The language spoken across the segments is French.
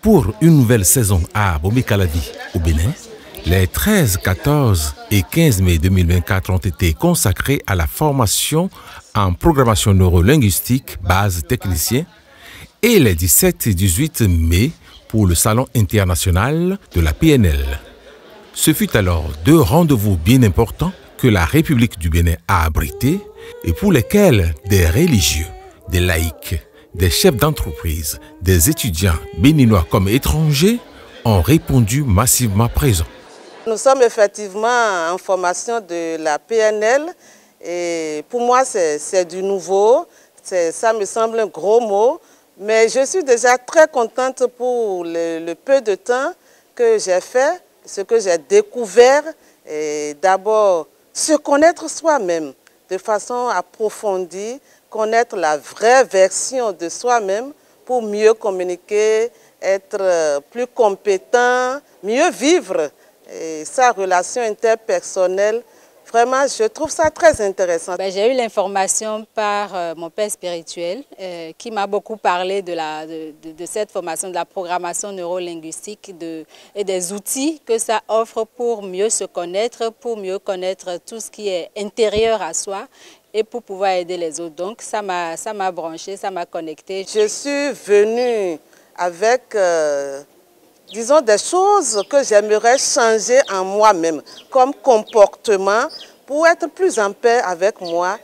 Pour une nouvelle saison à Bobekalavi, au Bénin, les 13, 14 et 15 mai 2024 ont été consacrés à la formation en programmation neurolinguistique, base technicien, et les 17 et 18 mai pour le Salon international de la PNL. Ce fut alors deux rendez-vous bien importants que la République du Bénin a abrités et pour lesquels des religieux, des laïcs, des chefs d'entreprise, des étudiants béninois comme étrangers ont répondu massivement présents. Nous sommes effectivement en formation de la PNL et pour moi c'est du nouveau, ça me semble un gros mot, mais je suis déjà très contente pour le peu de temps que j'ai fait, ce que j'ai découvert, et d'abord se connaître soi-même de façon approfondie, connaître la vraie version de soi-même pour mieux communiquer, être plus compétent, mieux vivre et sa relation interpersonnelle. Vraiment, je trouve ça très intéressant. J'ai eu l'information par mon père spirituel qui m'a beaucoup parlé de cette formation, de la programmation neurolinguistique et des outils que ça offre pour mieux se connaître, pour mieux connaître tout ce qui est intérieur à soi et pour pouvoir aider les autres. Donc ça m'a branché, ça m'a connecté. Je suis venue avec, disons, des choses que j'aimerais changer en moi-même, comme comportement, pour être plus en paix avec moi,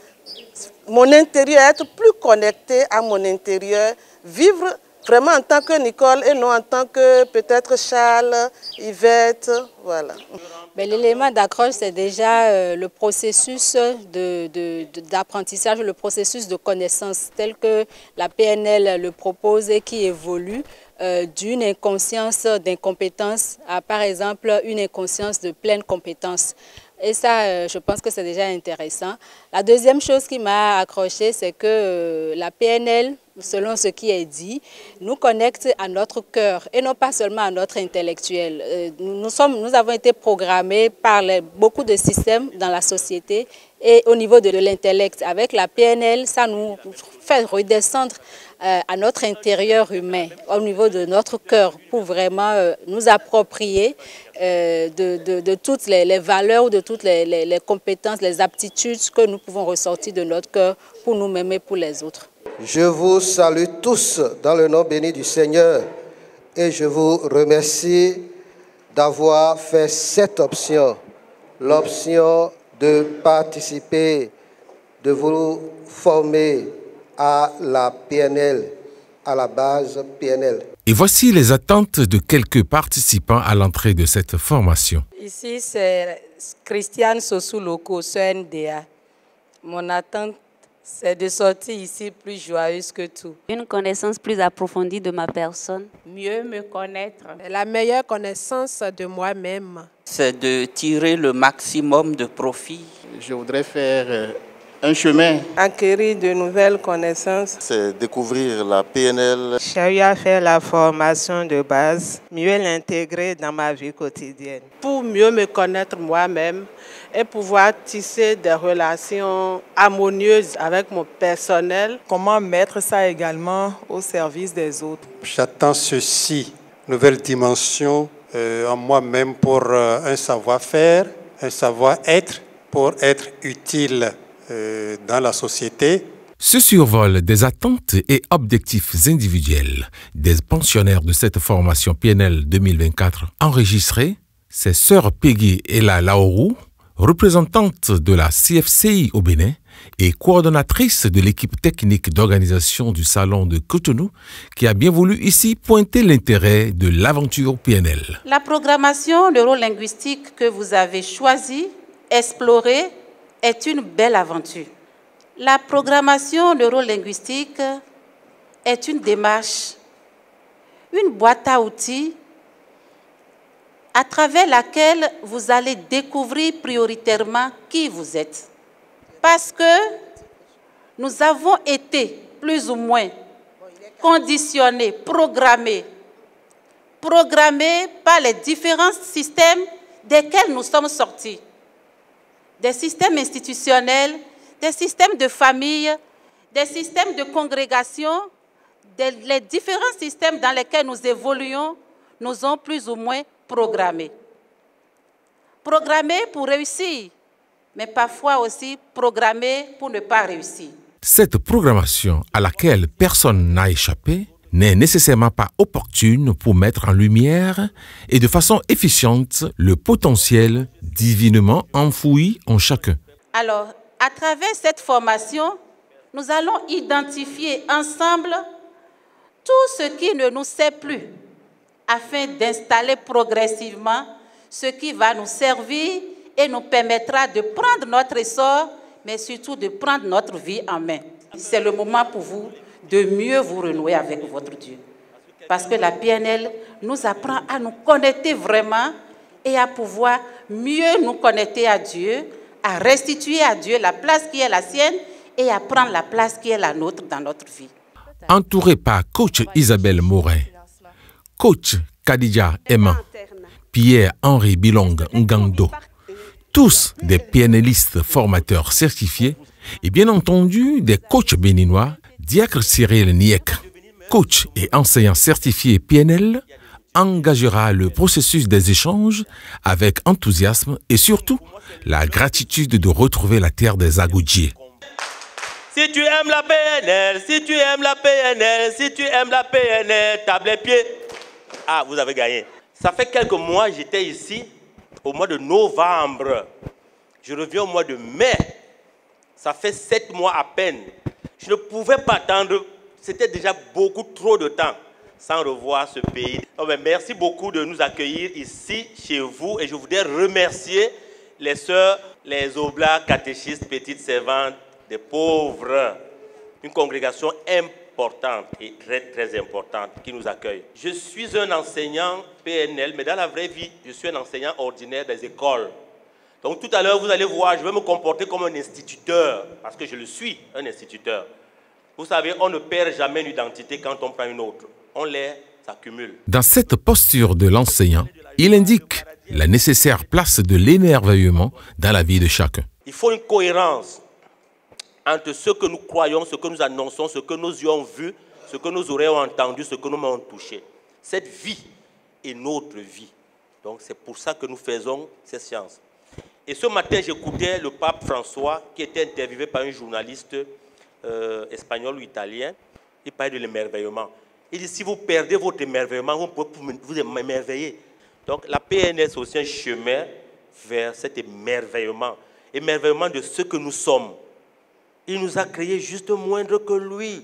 mon intérieur, être plus connecté à mon intérieur, vivre vraiment en tant que Nicole et non en tant que peut-être Charles, Yvette, voilà. L'élément d'accroche, c'est déjà le processus d'apprentissage, le processus de connaissance tel que la PNL le propose et qui évolue d'une inconscience d'incompétence à, par exemple, une inconscience de pleine compétence. Et ça, je pense que c'est déjà intéressant. La deuxième chose qui m'a accroché, c'est que la PNL, selon ce qui est dit, nous connecte à notre cœur et non pas seulement à notre intellectuel. Nous avons été programmés par beaucoup de systèmes dans la société et au niveau de l'intellect. Avec la PNL, ça nous fait redescendre à notre intérieur humain, au niveau de notre cœur, pour vraiment nous approprier de toutes les valeurs, de toutes les compétences, les aptitudes que nous pouvons ressortir de notre cœur pour nous-mêmes et pour les autres. Je vous salue tous dans le nom béni du Seigneur et je vous remercie d'avoir fait cette option, l'option de participer, de vous former à la PNL, à la base PNL. Et voici les attentes de quelques participants à l'entrée de cette formation. Ici, c'est Christiane Sosouloko, CNDA. Mon attente, c'est de sortir ici plus joyeuse que tout. Une connaissance plus approfondie de ma personne. Mieux me connaître. La meilleure connaissance de moi-même. C'est de tirer le maximum de profit. Je voudrais faire un chemin. Acquérir de nouvelles connaissances. C'est découvrir la PNL. J'ai eu à faire la formation de base, mieux l'intégrer dans ma vie quotidienne. Pour mieux me connaître moi-même et pouvoir tisser des relations harmonieuses avec mon personnel. Comment mettre ça également au service des autres. J'attends ceci, nouvelle dimension en moi-même pour un savoir-faire, un savoir-être, pour être utile dans la société. Ce survol des attentes et objectifs individuels des pensionnaires de cette formation PNL 2024 enregistrée, c'est Sœur Peggy Ella Laourou, représentante de la CFCI au Bénin et coordonnatrice de l'équipe technique d'organisation du Salon de Cotonou, qui a bien voulu ici pointer l'intérêt de l'aventure PNL. La programmation neurolinguistique que vous avez choisie, explorée, est une belle aventure. La programmation neurolinguistique est une démarche, une boîte à outils à travers laquelle vous allez découvrir prioritairement qui vous êtes. Parce que nous avons été plus ou moins conditionnés, programmés par les différents systèmes desquels nous sommes sortis. Des systèmes institutionnels, des systèmes de famille, des systèmes de congrégation, les différents systèmes dans lesquels nous évoluons nous ont plus ou moins programmés. Programmés pour réussir, mais parfois aussi programmés pour ne pas réussir. Cette programmation à laquelle personne n'a échappé n'est nécessairement pas opportune pour mettre en lumière et de façon efficiente le potentiel divinement enfoui en chacun. Alors, à travers cette formation, nous allons identifier ensemble tout ce qui ne nous sert plus afin d'installer progressivement ce qui va nous servir et nous permettra de prendre notre essor, mais surtout de prendre notre vie en main. C'est le moment pour vous de mieux vous renouer avec votre Dieu. Parce que la PNL nous apprend à nous connecter vraiment et à pouvoir mieux nous connecter à Dieu, à restituer à Dieu la place qui est la sienne et à prendre la place qui est la nôtre dans notre vie. Entouré par coach Isabelle Morin, coach Khadija Emma, Pierre-Henri Bilong Ngando, tous des PNListes formateurs certifiés et bien entendu des coachs béninois, Diacre Cyril Niek, coach et enseignant certifié PNL, engagera le processus des échanges avec enthousiasme et surtout la gratitude de retrouver la terre des Agoudiers. Si tu aimes la PNL, si tu aimes la PNL, si tu aimes la PNL, tape les pieds. Ah, vous avez gagné. Ça fait quelques mois, j'étais ici, au mois de novembre. Je reviens au mois de mai. Ça fait 7 mois à peine. Je ne pouvais pas attendre. C'était déjà beaucoup trop de temps sans revoir ce pays. Oh, mais merci beaucoup de nous accueillir ici, chez vous. Et je voudrais remercier les sœurs, les oblats, catéchistes, petites servantes, des pauvres. Une congrégation importante et très, très importante qui nous accueille. Je suis un enseignant PNL, mais dans la vraie vie, je suis un enseignant ordinaire des écoles. Donc tout à l'heure, vous allez voir, je vais me comporter comme un instituteur, parce que je le suis, un instituteur. Vous savez, on ne perd jamais une identité quand on prend une autre. On les accumule. Dans cette posture de l'enseignant, il indique la nécessaire place de l'émerveillement dans la vie de chacun. Il faut une cohérence entre ce que nous croyons, ce que nous annonçons, ce que nos yeux ont vu, ce que nos oreilles ont entendu, ce que nos mains ont touché. Cette vie est notre vie. Donc c'est pour ça que nous faisons ces séances. Et ce matin, j'écoutais le pape François qui était interviewé par un journaliste espagnol ou italien. Il parlait de l'émerveillement. Il dit, si vous perdez votre émerveillement, vous pouvez vous émerveiller. Donc la PNL, c'est aussi un chemin vers cet émerveillement. Émerveillement de ce que nous sommes. Il nous a créés juste moindre que lui.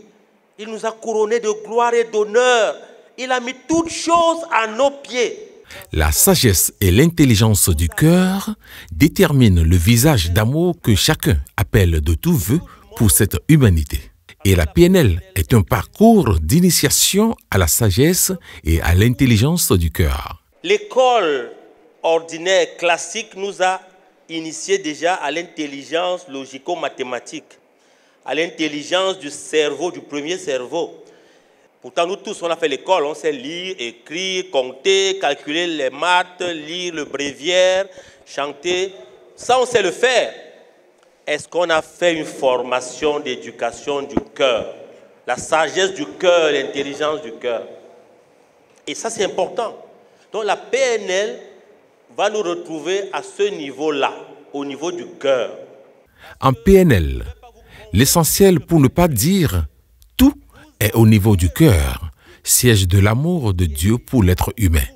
Il nous a couronnés de gloire et d'honneur. Il a mis toutes choses à nos pieds. La sagesse et l'intelligence du cœur déterminent le visage d'amour que chacun appelle de tout vœu pour cette humanité. Et la PNL est un parcours d'initiation à la sagesse et à l'intelligence du cœur. L'école ordinaire classique nous a initiés déjà à l'intelligence logico-mathématique, à l'intelligence du cerveau, du premier cerveau. Pourtant, nous tous, on a fait l'école, on sait lire, écrire, compter, calculer les maths, lire le bréviaire, chanter. Ça, on sait le faire. Est-ce qu'on a fait une formation d'éducation du cœur? La sagesse du cœur, l'intelligence du cœur. Et ça, c'est important. Donc, la PNL va nous retrouver à ce niveau-là, au niveau du cœur. En PNL, l'essentiel, pour ne pas dire tout, est au niveau du cœur, siège de l'amour de Dieu pour l'être humain.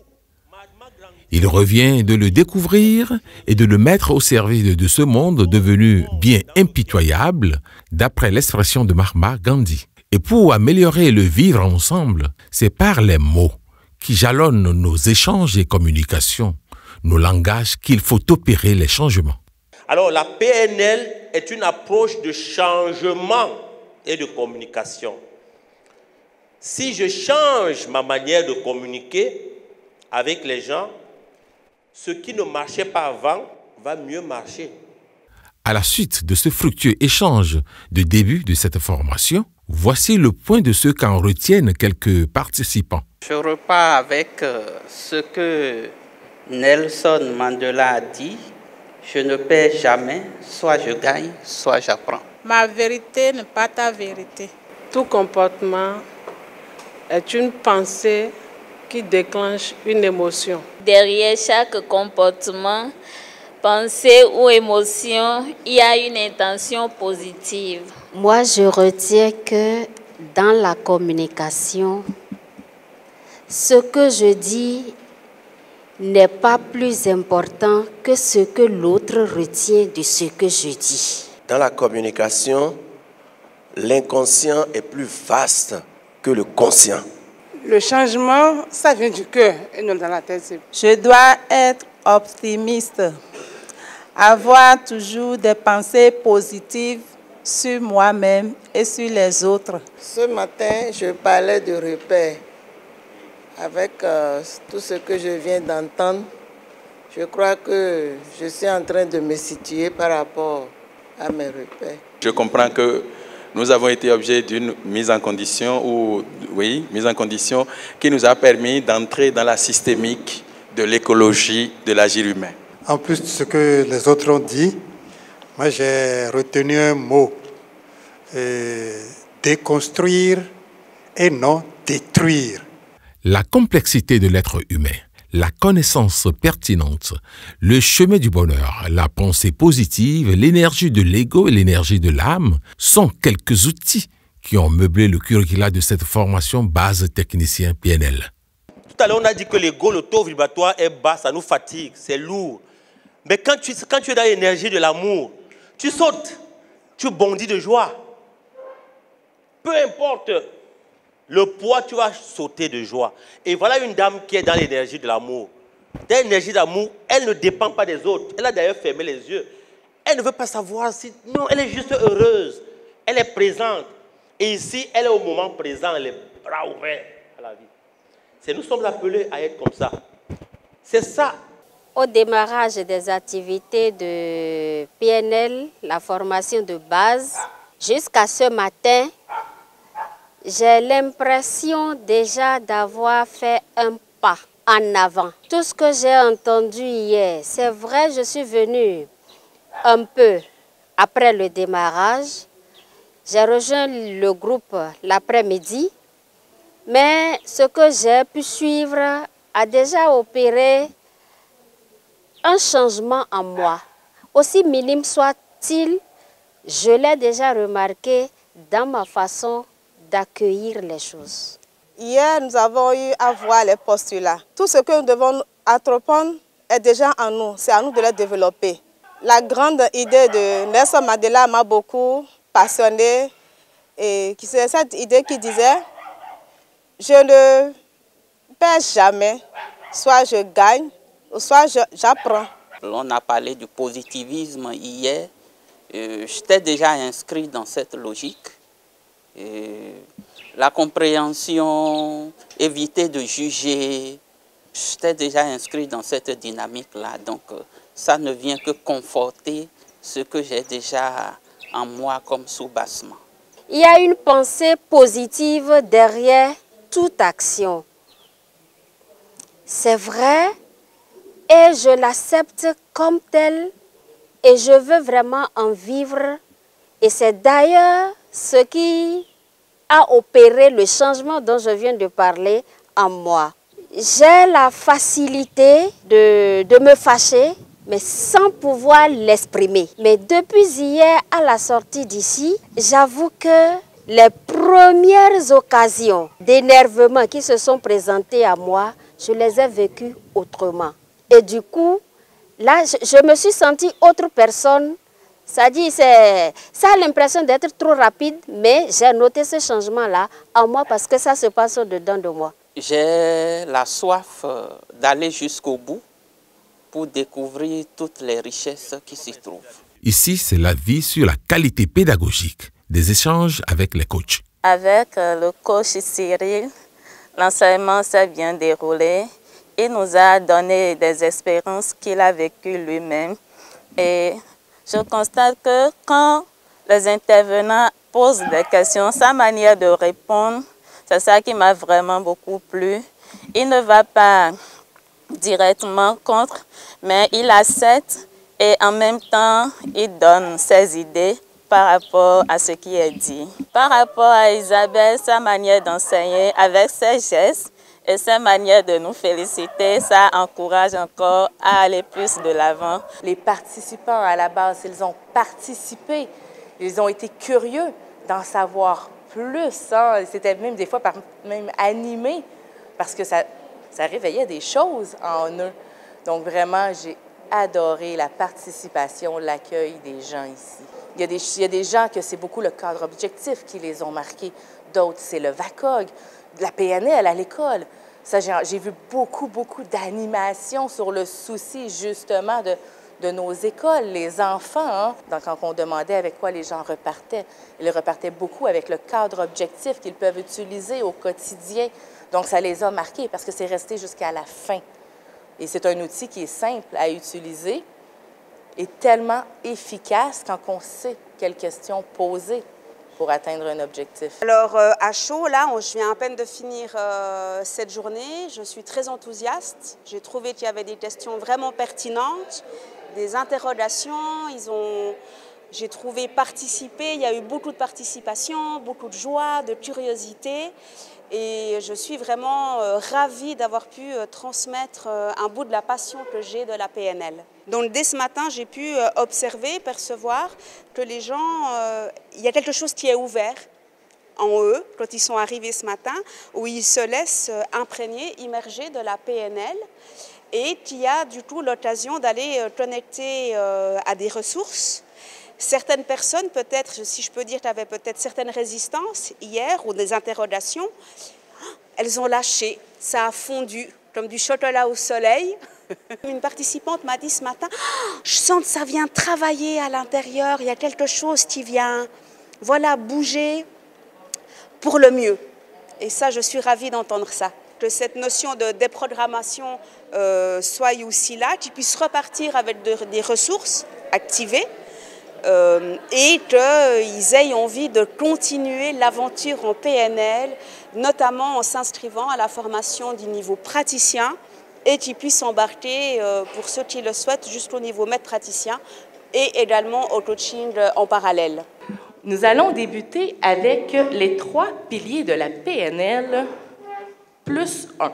Il revient de le découvrir et de le mettre au service de ce monde devenu bien impitoyable, d'après l'expression de Mahatma Gandhi. Et pour améliorer le vivre ensemble, c'est par les mots qui jalonnent nos échanges et communications, nos langages qu'il faut opérer les changements. Alors la PNL est une approche de changement et de communication. Si je change ma manière de communiquer avec les gens, ce qui ne marchait pas avant va mieux marcher. À la suite de ce fructueux échange de début de cette formation, voici le point de ce qu'en retiennent quelques participants. Je repars avec ce que Nelson Mandela a dit. Je ne perds jamais, soit je gagne, soit j'apprends. Ma vérité n'est pas ta vérité. Tout comportement est une pensée qui déclenche une émotion. Derrière chaque comportement, pensée ou émotion, il y a une intention positive. Moi, je retiens que dans la communication, ce que je dis n'est pas plus important que ce que l'autre retient de ce que je dis. Dans la communication, l'inconscient est plus vaste que le conscient. Le changement, ça vient du cœur et non dans la tête. Je dois être optimiste, avoir toujours des pensées positives sur moi-même et sur les autres. Ce matin, je parlais de repères. Avec tout ce que je viens d'entendre, je crois que je suis en train de me situer par rapport à mes repères. Je comprends que nous avons été objet d'une mise en condition, qui nous a permis d'entrer dans la systémique de l'écologie de l'agir humain. En plus de ce que les autres ont dit, moi j'ai retenu un mot, déconstruire et non détruire. La complexité de l'être humain, la connaissance pertinente, le chemin du bonheur, la pensée positive, l'énergie de l'ego et l'énergie de l'âme sont quelques outils qui ont meublé le curricula de cette formation base technicien PNL. Tout à l'heure, on a dit que l'ego, le taux vibratoire est bas, ça nous fatigue, c'est lourd. Mais quand tu es dans l'énergie de l'amour, tu sautes, tu bondis de joie. Peu importe le poids, tu vas sauter de joie. Et voilà une dame qui est dans l'énergie de l'amour. Dans l'énergie d'amour, elle ne dépend pas des autres. Elle a d'ailleurs fermé les yeux. Elle ne veut pas savoir si... Non, elle est juste heureuse. Elle est présente. Et ici, elle est au moment présent, les bras ouverts à la vie. Nous sommes appelés à être comme ça. C'est ça. Au démarrage des activités de PNL, la formation de base, jusqu'à ce matin, j'ai l'impression déjà d'avoir fait un pas en avant. Tout ce que j'ai entendu hier, c'est vrai, je suis venue un peu après le démarrage. J'ai rejoint le groupe l'après-midi, mais ce que j'ai pu suivre a déjà opéré un changement en moi. Aussi minime soit-il, je l'ai déjà remarqué dans ma façon d'accueillir les choses. Hier, nous avons eu à voir les postulats. Tout ce que nous devons entreprendre est déjà en nous. C'est à nous de les développer. La grande idée de Nelson Mandela m'a beaucoup passionnée. Et c'est cette idée qui disait « Je ne perds jamais, soit je gagne, soit j'apprends ». On a parlé du positivisme hier. J'étais déjà inscrit dans cette logique. La compréhension, éviter de juger, j'étais déjà inscrit dans cette dynamique-là. Donc, ça ne vient que conforter ce que j'ai déjà en moi comme soubassement. Il y a une pensée positive derrière toute action. C'est vrai et je l'accepte comme telle et je veux vraiment en vivre. Et c'est d'ailleurs ce qui a opéré le changement dont je viens de parler en moi. J'ai la facilité de me fâcher, mais sans pouvoir l'exprimer. Mais depuis hier à la sortie d'ici, j'avoue que les premières occasions d'énervement qui se sont présentées à moi, je les ai vécues autrement. Et du coup, là, je me suis sentie autre personne. Ça a l'impression d'être trop rapide, mais j'ai noté ce changement-là en moi parce que ça se passe au-dedans de moi. J'ai la soif d'aller jusqu'au bout pour découvrir toutes les richesses qui s'y trouvent. Ici, c'est l'avis sur la qualité pédagogique des échanges avec les coachs. Avec le coach Cyril, l'enseignement s'est bien déroulé. Il nous a donné des expériences qu'il a vécues lui-même. Et je constate que quand les intervenants posent des questions, sa manière de répondre, c'est ça qui m'a vraiment beaucoup plu. Il ne va pas directement contre, mais il accepte et en même temps, il donne ses idées par rapport à ce qui est dit. Par rapport à Isabelle, sa manière d'enseigner avec ses gestes et sa manière de nous féliciter, ça encourage encore à aller plus de l'avant. Les participants à la base, ils ont participé, ils ont été curieux d'en savoir plus. Hein. C'était même des fois même animé parce que ça réveillait des choses en eux. Donc vraiment, j'ai adoré la participation, l'accueil des gens ici. Il y a des gens que c'est beaucoup le cadre objectif qui les ont marqués. D'autres, c'est le VACOG, la PNL à l'école. Ça, j'ai vu beaucoup d'animations sur le souci justement de nos écoles, les enfants. Hein? Donc, quand on demandait avec quoi les gens repartaient, ils repartaient beaucoup avec le cadre objectif qu'ils peuvent utiliser au quotidien. Donc, ça les a marqués parce que c'est resté jusqu'à la fin. Et c'est un outil qui est simple à utiliser et tellement efficace quand on sait quelles questions poser pour atteindre un objectif. Alors, à chaud, là, je viens à peine de finir cette journée. Je suis très enthousiaste. J'ai trouvé qu'il y avait des questions vraiment pertinentes, des interrogations. J'ai trouvé participer. Il y a eu beaucoup de participation, beaucoup de joie, de curiosité. Et je suis vraiment ravie d'avoir pu transmettre un bout de la passion que j'ai de la PNL. Donc dès ce matin, j'ai pu observer, percevoir que les gens, il y a quelque chose qui est ouvert en eux quand ils sont arrivés ce matin, où ils se laissent imprégner, immerger de la PNL et qu'il y a du coup l'occasion d'aller connecter à des ressources. Certaines personnes, peut-être, si je peux dire, avaient peut-être certaines résistances hier ou des interrogations, elles ont lâché, ça a fondu comme du chocolat au soleil. Une participante m'a dit ce matin, je sens que ça vient travailler à l'intérieur, il y a quelque chose qui vient, voilà, bouger pour le mieux. Et ça, je suis ravie d'entendre ça. Que cette notion de déprogrammation soit aussi là, qu'ils puissent repartir avec des ressources activées. Et qu'ils aient envie de continuer l'aventure en PNL, notamment en s'inscrivant à la formation du niveau praticien et qu'ils puissent embarquer, pour ceux qui le souhaitent, jusqu'au niveau maître praticien et également au coaching en parallèle. Nous allons débuter avec les 3 piliers de la PNL plus 1.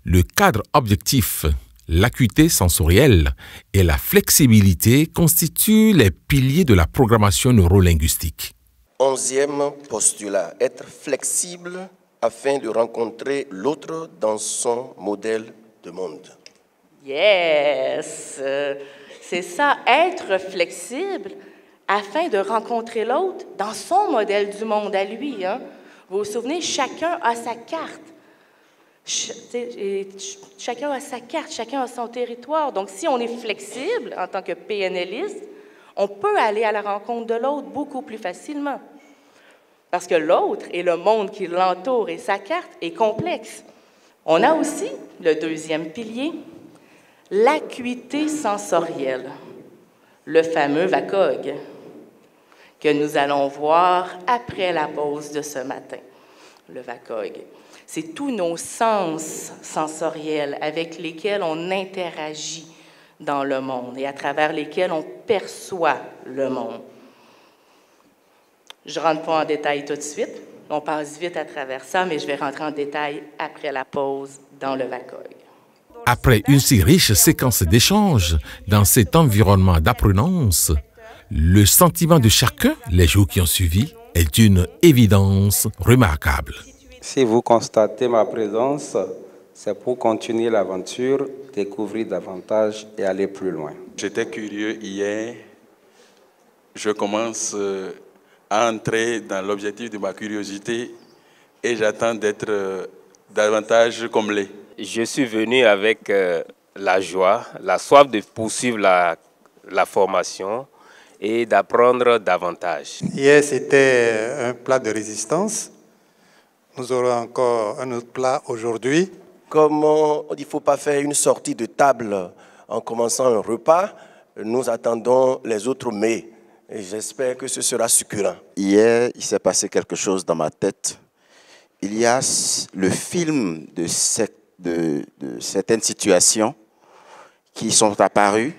Le cadre objectif, l'acuité sensorielle et la flexibilité constituent les piliers de la programmation neurolinguistique. 11e postulat, être flexible afin de rencontrer l'autre dans son modèle de monde. Yes! C'est ça, être flexible afin de rencontrer l'autre dans son modèle du monde à lui. Hein? Vous vous souvenez, chacun a sa carte. Chacun a sa carte, chacun a son territoire. Donc, si on est flexible en tant que PNListe, on peut aller à la rencontre de l'autre beaucoup plus facilement. Parce que l'autre et le monde qui l'entoure et sa carte est complexe. On a aussi le 2e pilier, l'acuité sensorielle, le fameux VACOG, que nous allons voir après la pause de ce matin, le VACOG. C'est tous nos sens sensoriels avec lesquels on interagit dans le monde et à travers lesquels on perçoit le monde. Je ne rentre pas en détail tout de suite. On passe vite à travers ça, mais je vais rentrer en détail après la pause dans le VACOG. Après une si riche séquence d'échanges dans cet environnement d'apprenance, le sentiment de chacun, les jours qui ont suivi, est d'une évidence remarquable. Si vous constatez ma présence, c'est pour continuer l'aventure, découvrir davantage et aller plus loin. J'étais curieux hier. Je commence à entrer dans l'objectif de ma curiosité et j'attends d'être davantage comblé. Je suis venu avec la joie, la soif de poursuivre la formation et d'apprendre davantage. Hier, c'était un plat de résistance. Nous aurons encore un autre plat aujourd'hui. Comme il ne faut pas faire une sortie de table en commençant un repas, nous attendons les autres mets. Et j'espère que ce sera succulent. Hier, il s'est passé quelque chose dans ma tête. Il y a le film de certaines situations qui sont apparues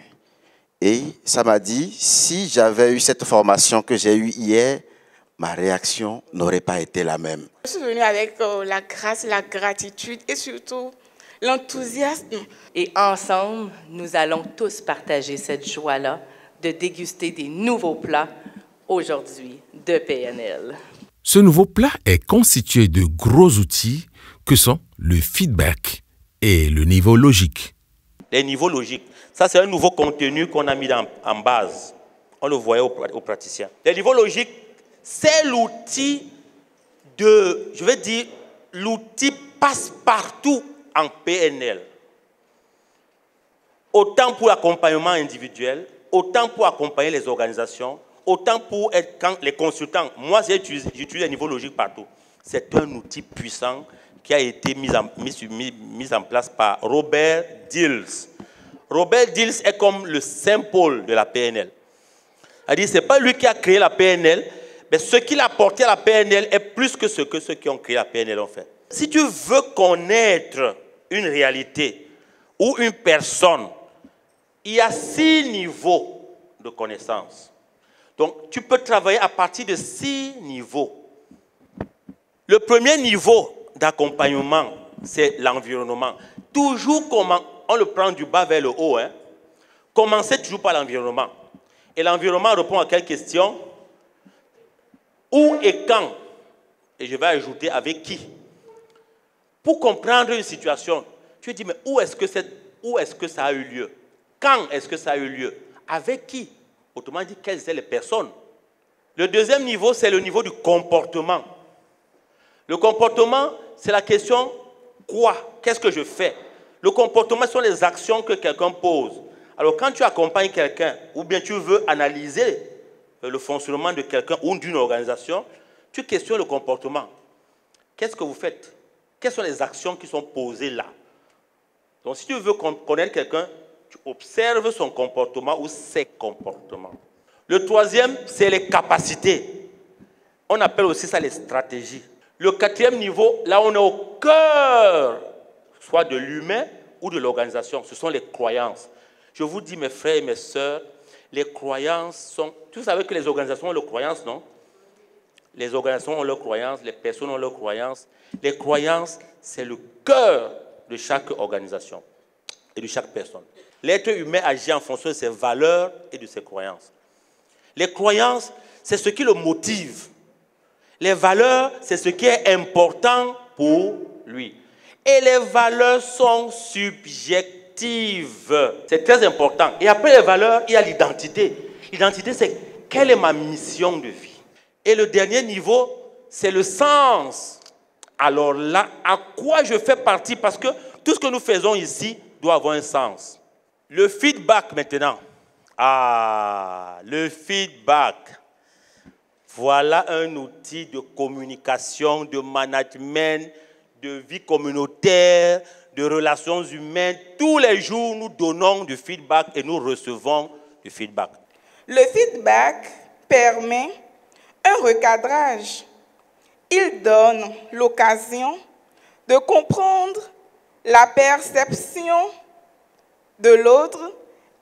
Et ça m'a dit, si j'avais eu cette formation que j'ai eue hier, ma réaction n'aurait pas été la même. Je suis venue avec la grâce, la gratitude et surtout l'enthousiasme. Et ensemble, nous allons tous partager cette joie-là de déguster des nouveaux plats aujourd'hui de PNL. Ce nouveau plat est constitué de gros outils que sont le feedback et le niveau logique. Les niveaux logiques, ça c'est un nouveau contenu qu'on a mis en base. On le voyait aux praticiens. Les niveaux logiques, c'est l'outil de, je vais dire, l'outil passe-partout en PNL. Autant pour l'accompagnement individuel, autant pour accompagner les organisations, autant pour être quand les consultants. Moi, j'utilise les niveaux logiques partout. C'est un outil puissant qui a été mis en place par Robert Dills. Robert Dills est comme le symbole de la PNL. C'est-à-dire, ce n'est pas lui qui a créé la PNL, mais ce qu'il a apporté à la PNL est plus que ce que ceux qui ont créé la PNL ont fait. Si tu veux connaître une réalité ou une personne, il y a 6 niveaux de connaissance. Donc, tu peux travailler à partir de 6 niveaux. Le premier niveau d'accompagnement, c'est l'environnement. Toujours comment on le prend du bas vers le haut. Hein. Commencez toujours par l'environnement. Et l'environnement répond à quelle question? Où et quand? Et je vais ajouter avec qui? Pour comprendre une situation, tu dis, mais où est-ce que ça a eu lieu? Quand est-ce que ça a eu lieu? Avec qui? Autrement dit, quelles sont les personnes? Le deuxième niveau, c'est le niveau du comportement. Le comportement, c'est la question quoi? Qu'est-ce que je fais? Le comportement, ce sont les actions que quelqu'un pose. Alors, quand tu accompagnes quelqu'un, ou bien tu veux analyser le fonctionnement de quelqu'un ou d'une organisation, tu questionnes le comportement. Qu'est-ce que vous faites? Quelles sont les actions qui sont posées là? Donc, si tu veux connaître quelqu'un, tu observes son comportement ou ses comportements. Le troisième, c'est les capacités. On appelle aussi ça les stratégies. Le quatrième niveau, là on est au cœur, soit de l'humain ou de l'organisation, ce sont les croyances. Je vous dis, mes frères et mes sœurs, les croyances sont... Vous savez que les organisations ont leurs croyances, non? Les organisations ont leurs croyances, les personnes ont leurs croyances. Les croyances, c'est le cœur de chaque organisation et de chaque personne. L'être humain agit en fonction de ses valeurs et de ses croyances. Les croyances, c'est ce qui le motive. Les valeurs, c'est ce qui est important pour lui. Et les valeurs sont subjectives. C'est très important. Et après les valeurs, il y a l'identité. L'identité, c'est quelle est ma mission de vie? Et le dernier niveau, c'est le sens. Alors là, à quoi je fais partie? Parce que tout ce que nous faisons ici doit avoir un sens. Le feedback maintenant. Ah, le feedback. Voilà un outil de communication, de management, de vie communautaire, de relations humaines. Tous les jours, nous donnons du feedback et nous recevons du feedback. Le feedback permet un recadrage. Il donne l'occasion de comprendre la perception de l'autre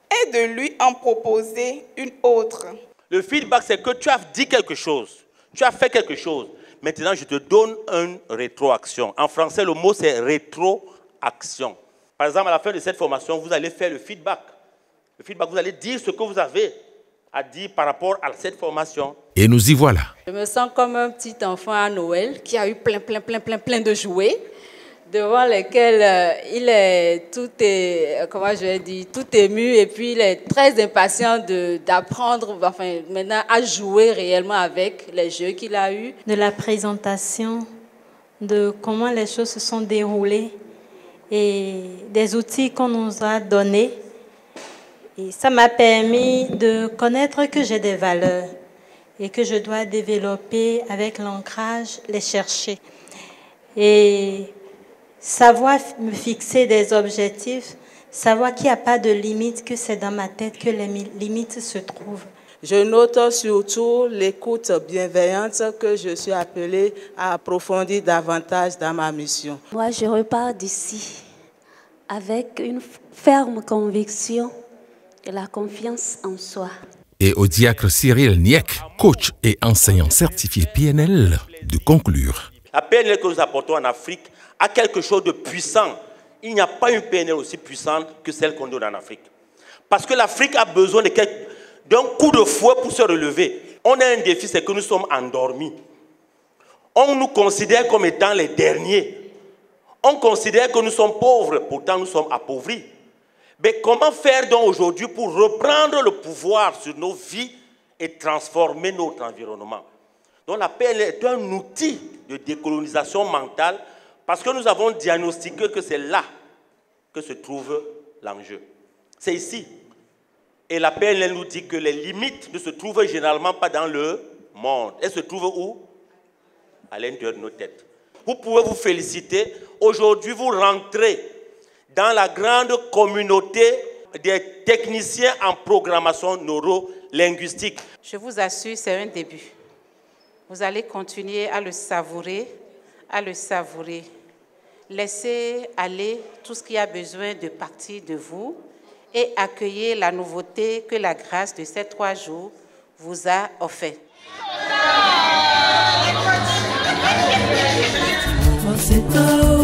et de lui en proposer une autre. Le feedback, c'est que tu as dit quelque chose, tu as fait quelque chose. Maintenant, je te donne une rétroaction. En français, le mot, c'est rétroaction. Par exemple, à la fin de cette formation, vous allez faire le feedback. Le feedback, vous allez dire ce que vous avez à dire par rapport à cette formation. Et nous y voilà. Je me sens comme un petit enfant à Noël qui a eu plein de jouets, devant lesquels il est tout ému et puis il est très impatient d'apprendre, enfin maintenant à jouer réellement avec les jeux qu'il a eus. De la présentation, de comment les choses se sont déroulées et des outils qu'on nous a donnés. Et ça m'a permis de connaître que j'ai des valeurs et que je dois développer avec l'ancrage, les chercher. Et savoir me fixer des objectifs, savoir qu'il n'y a pas de limite, que c'est dans ma tête que les limites se trouvent. Je note surtout l'écoute bienveillante que je suis appelée à approfondir davantage dans ma mission. Moi, je repars d'ici avec une ferme conviction et la confiance en soi. Et au diacre Cyril Niek, coach et enseignant certifié PNL, de conclure. La PNL que nous apportons en Afrique a quelque chose de puissant. Il n'y a pas une PNL aussi puissante que celle qu'on donne en Afrique. Parce que l'Afrique a besoin d'un coup de fouet pour se relever. On a un défi, c'est que nous sommes endormis. On nous considère comme étant les derniers. On considère que nous sommes pauvres, pourtant nous sommes appauvris. Mais comment faire donc aujourd'hui pour reprendre le pouvoir sur nos vies et transformer notre environnement? Donc la PNL est un outil de décolonisation mentale parce que nous avons diagnostiqué que c'est là que se trouve l'enjeu. C'est ici. Et la PNL nous dit que les limites ne se trouvent généralement pas dans le monde. Elles se trouvent où? À l'intérieur de nos têtes. Vous pouvez vous féliciter. Aujourd'hui, vous rentrez dans la grande communauté des techniciens en programmation neuro-linguistique. Je vous assure, c'est un début. Vous allez continuer à le savourer, à le savourer. Laissez aller tout ce qui a besoin de partir de vous et accueillez la nouveauté que la grâce de ces 3 jours vous a offert. Você tá,